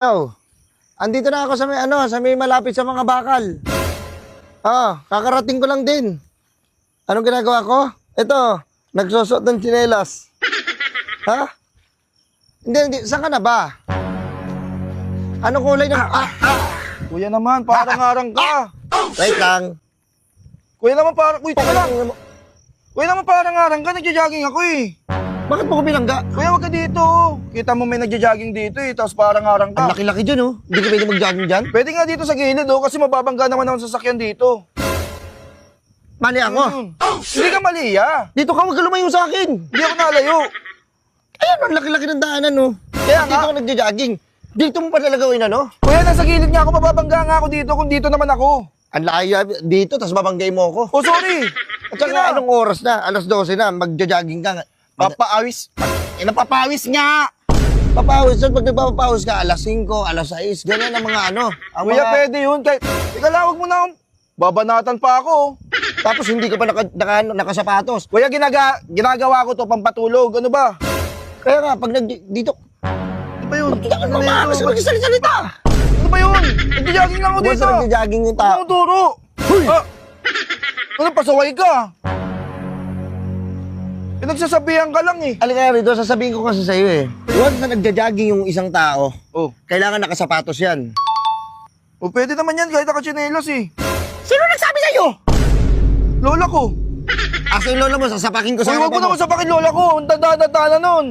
Oh, andito na ako sa may sa may malapit sa mga bakal. Kakarating ko lang din. Anong ginagawa ko? Ito, nagsusot ng tsinelas. Ha? Hindi, saan ka na ba? Anong kulay ng... Kuya naman, parang harang ka. Wait lang. Kuya naman parang... Uy, teka lang. Kuya naman parang harang ka, nagja-jogging ako eh. Bakit mo ko binangga? Kuya, wag ka dito. Kita mo may nagja-jogging dito eh, tapos parang harang Ang ka. laki-laki dyan, oh. Hindi ka pwede mag-jogging dyan. Pwede nga dito sa gilid oh, kasi mababangga naman ang sasakyan dito. Mali ako. Hindi ka mali ah. Dito ka, huwag ka lumayo sa akin. Hindi ako nalayo. Ayan, ang laki-laki ng daanan, oh. Kaya Dito nga. ka nagja-jogging. Dito mo pa talagawin, Kuya, nasa gilid nga ako, mababangga nga ako dito kung dito naman ako. Ang layo dito, tapos babanggay mo ako. Oh, sorry. At saka anong oras na? Alas 12 na, magja-jogging ka. Papaawis. Napapawis nga. Papawis doon, pag nagpapawis ka, alas 5, alas 6, ganyan ang mga Ang Kuya, mga, pwede yun. Kahit, ika lang, huwag mo na akong... Babanatan pa ako. tapos hindi ka pa nakasapatos. Kuya, ginagawa ko to pampatulog. Ano ba? Kaya nga, pag dito, Ano ba yun? Ano na kasi ito? magsasalita. Ano ba yun? Nagja-jogging lang ako Huwag dito. sa nagja-jogging yung Ano tao. ang turo? Ano, pasaway ka? Pinagsasabihan ka lang eh. Alika rito, sasabihin ko kasi sa'yo eh. Once na nagja-jogging yung isang tao, Oh. kailangan nakasapatos yan. O pwede naman yan kahit nakachinelas eh. Sino nagsabi sa'yo? Lola ko. Asa yung lola mo, sasapakin ko sa Uy, huwag mo naman sapakin lola ko. Ang tanda-tanda na nun.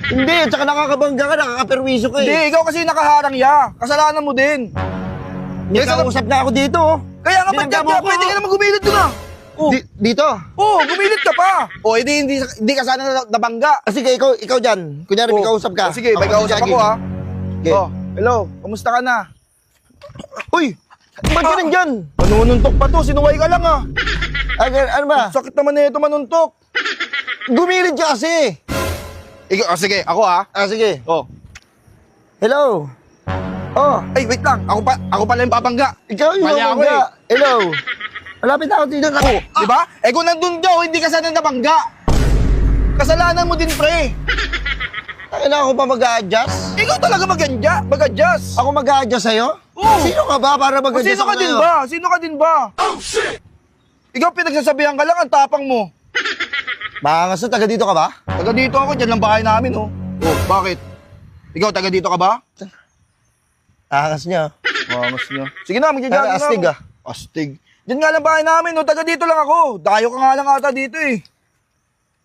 Hindi, at saka nakakabangga ka, nakakaperwiso ka Hindi, eh. ikaw kasi nakaharang ya. Kasalanan mo din. May kausap na ako dito, oh. Kaya nga ba't Binangga mo ka? ako, Pwede ka oh. naman gumilid doon ah. Oh. Dito. Oh, gumilit ka pa. O, hindi ka sana nabangga. Sige, ikaw dyan. Kunyari, may kausap ka. O, sige, may kausap ako ha. Okay. Oh, hello, kamusta ka na? Uy! Ba't ka nandyan? Manununtok pa to, sinuway ka lang ah. Ano ba? Sakit naman na ito manuntok. Gumilid ka kasi. Ikaw, sige, ako ha. Sige. Oh. Hello. Oh, Ay, wait lang. Ako pala yung babangga. ikaw yung Mali ako mabangga. Hello. Malapit na ako dito. Oh, di ba? Eh kung nandun ka, hindi ka sana nabangga. Kasalanan mo din, pre. Kailangan ko pa mag-a-adjust? Ikaw talaga mag-adjust. Ako mag-a-adjust sa'yo? Oo. Sino ka ba para O, mag-adjust sino ka ako din sa'yo? ba? Sino ka din ba? Oh, shit! Ikaw pinagsasabihan ka lang, ang tapang mo. Maangas na, taga dito ka ba? Taga dito ako, dyan lang bahay namin, oh. Oh, bakit? Ikaw, taga dito ka ba? Angas niya. Mangas niya. Sige na, magja-jogging na Astig ako. ah. Astig. Diyan nga lang bahay namin, no? Taga dito lang ako. Dayo ka nga lang ata dito, eh.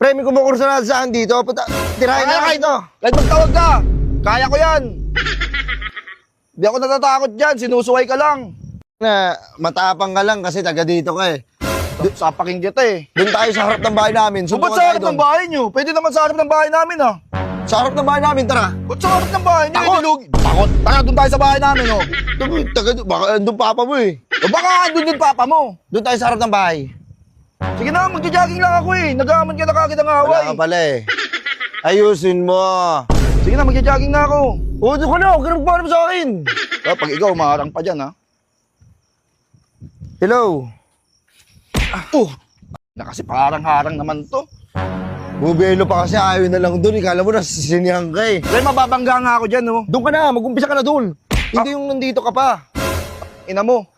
Pre, may kumukurso na saan dito. Tirahin na Kaya dito. Kahit magtawag ka, kaya ko yan. Di ako natatakot dyan, sinusuway ka lang. Na matapang ka lang kasi taga dito ka eh. Sapaking kita, eh. Doon tayo sa harap ng bahay namin. So, ba't Subukan sa tayo harap doon. ng bahay nyo? Pwede naman sa harap ng bahay namin, ah. Sa harap ng bahay namin, tara. Ba't sa harap ng bahay nyo? Takot. Takot. Tara, doon tayo sa bahay namin, oh. Baka doon papa mo eh. O baka andun din papa mo. Doon tayo sa harap ng bahay. Sige na, magja-jogging lang ako, eh. Nag-aaman ka na kagad ang away. Wala ka pala eh. Ayusin mo. Sige na, magja-jogging na ako. O, doon ka na. Huwag ka na magpahanap sa akin. Pag ikaw, maharang pa dyan, ha? Hello. Na kasi parang-harang naman to. Bubelo pa kasi ayaw na lang doon. Ikala mo nasisinihan ka eh. Kaya mababangga nga ako dyan, oh. Doon ka na. Mag-umpisa ka na doon. Hindi yung nandito ka pa. Ina mo.